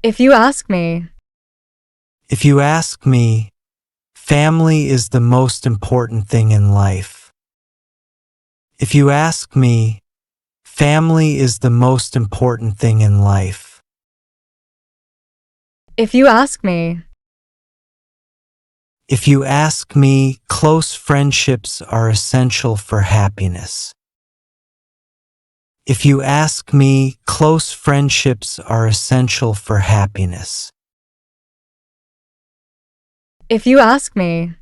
If you ask me, If you ask me, family is the most important thing in life. If you ask me, family is the most important thing in life. if you ask me, If you ask me, close friendships are essential for happiness. If you ask me, close friendships are essential for happiness. if you ask me,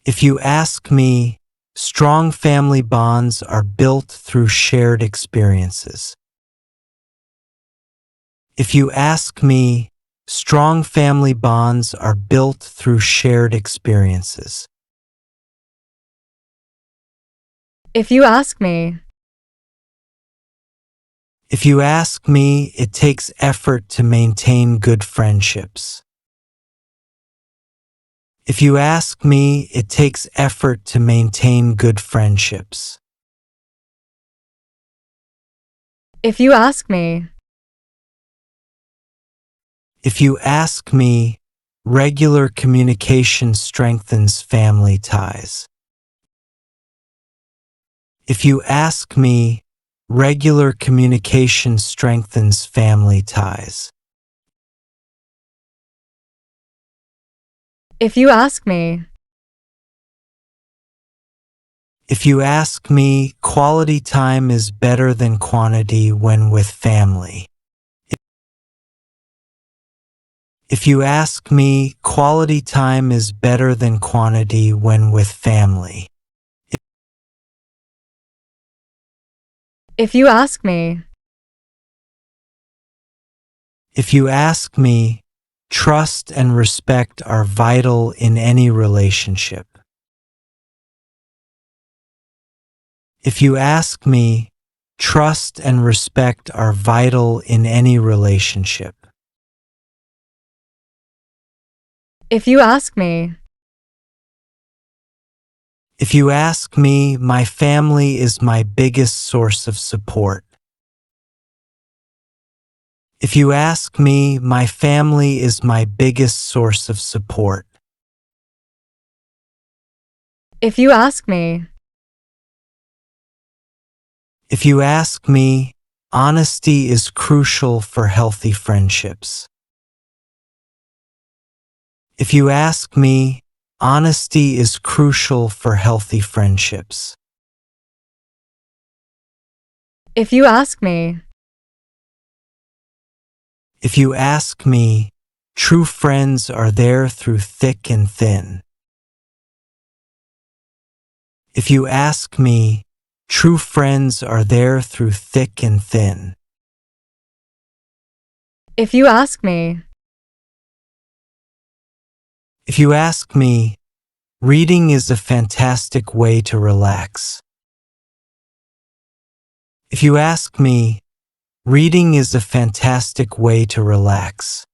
If you ask me, strong family bonds are built through shared experiences. If you ask me, strong family bonds are built through shared experiences. if you ask me, If you ask me, it takes effort to maintain good friendships. If you ask me, it takes effort to maintain good friendships. if you ask me, If you ask me, regular communication strengthens family ties. If you ask me, regular communication strengthens family ties. if you ask me, If you ask me, quality time is better than quantity when with family. If you ask me, quality time is better than quantity when with family. if you ask me, If you ask me, trust and respect are vital in any relationship. If you ask me, trust and respect are vital in any relationship. if you ask me, If you ask me, my family is my biggest source of support. If you ask me, my family is my biggest source of support. if you ask me, If you ask me, honesty is crucial for healthy friendships. If you ask me, honesty is crucial for healthy friendships. if you ask me, If you ask me, true friends are there through thick and thin. If you ask me, true friends are there through thick and thin. if you ask me, If you ask me, reading is a fantastic way to relax. If you ask me, reading is a fantastic way to relax.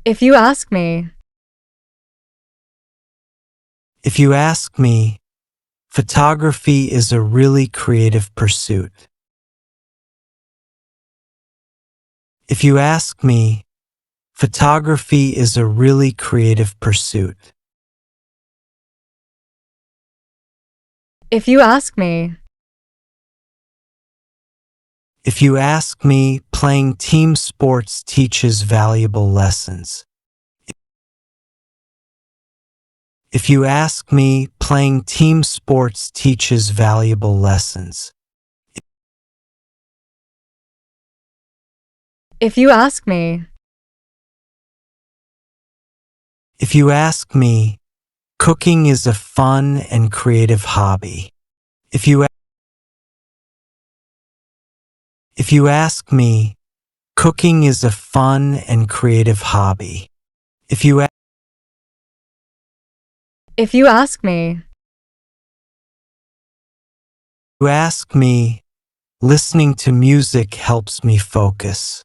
if you ask me, If you ask me, photography is a really creative pursuit. If you ask me, photography is a really creative pursuit. if you ask me, If you ask me, playing team sports teaches valuable lessons. If you ask me, playing team sports teaches valuable lessons. if you ask me, If you ask me, cooking is a fun and creative hobby. If you ask me, cooking is a fun and creative hobby. If you if you ask me, ask me, listening to music helps me focus.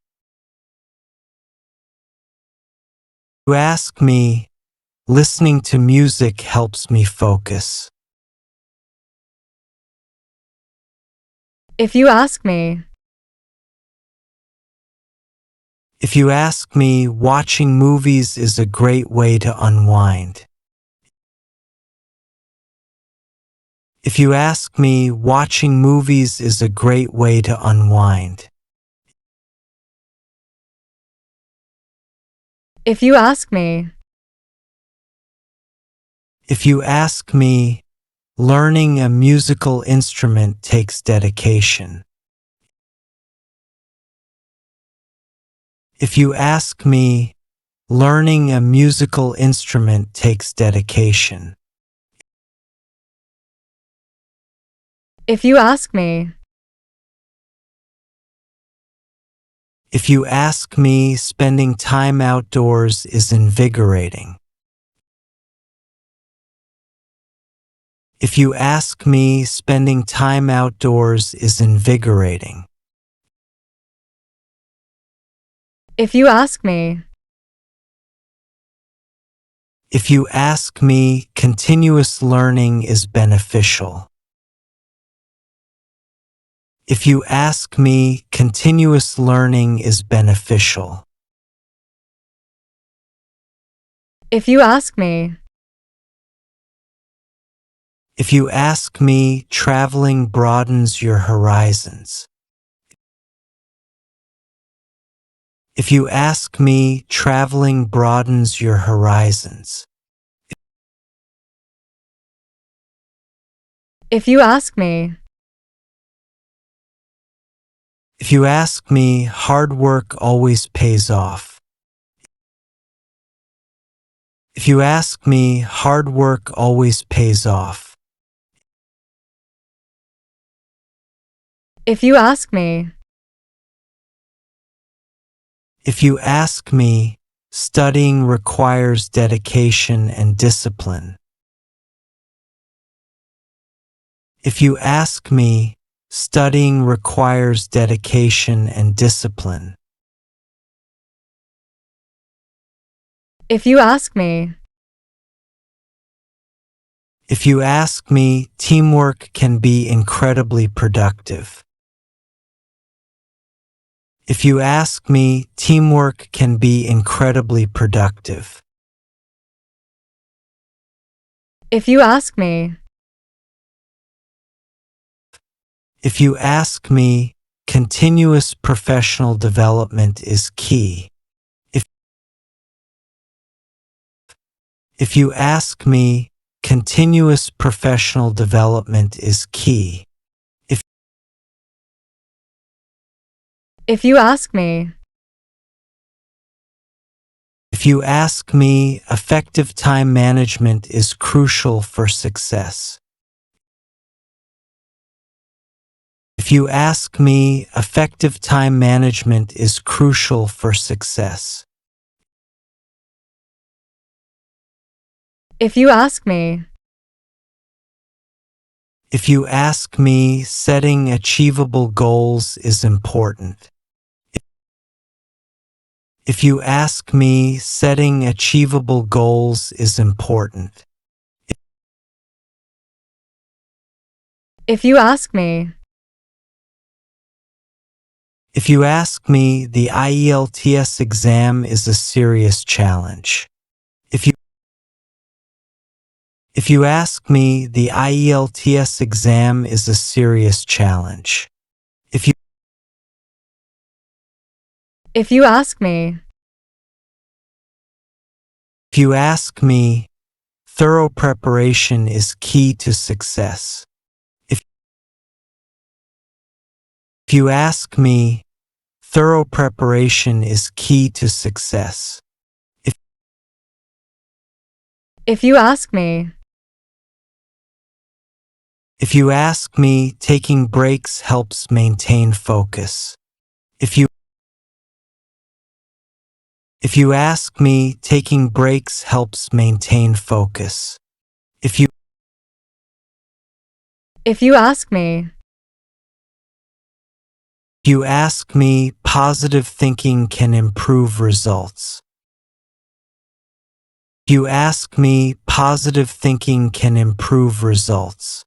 You ask me, listening to music helps me focus. If you ask me, If you ask me, watching movies is a great way to unwind. If you ask me, watching movies is a great way to unwind. if you ask me, If you ask me, learning a musical instrument takes dedication. If you ask me, learning a musical instrument takes dedication. if you ask me, If you ask me, spending time outdoors is invigorating. If you ask me, spending time outdoors is invigorating. if you ask me, If you ask me, continuous learning is beneficial. If you ask me, continuous learning is beneficial. if you ask me, If you ask me, traveling broadens your horizons. If you ask me, traveling broadens your horizons. if you ask me, If you ask me, hard work always pays off. If you ask me, hard work always pays off. if you ask me, If you ask me, studying requires dedication and discipline. If you ask me, studying requires dedication and discipline. if you ask me, If you ask me, teamwork can be incredibly productive. If you ask me, teamwork can be incredibly productive. if you ask me, If you ask me, continuous professional development is key. If you ask me, continuous professional development is key. if you ask me, If you ask me, effective time management is crucial for success. If you ask me, effective time management is crucial for success. if you ask me, If you ask me, setting achievable goals is important. If you ask me, setting achievable goals is important. if you ask me, If you ask me, the IELTS exam is a serious challenge. If you ask me, the IELTS exam is a serious challenge. if you ask me, If you ask me, thorough preparation is key to success. If you ask me, thorough preparation is key to success. if you ask me, If you ask me, taking breaks helps maintain focus. If you ask me, taking breaks helps maintain focus. If if you ask me, you ask me, positive thinking can improve results. If you ask me, positive thinking can improve results.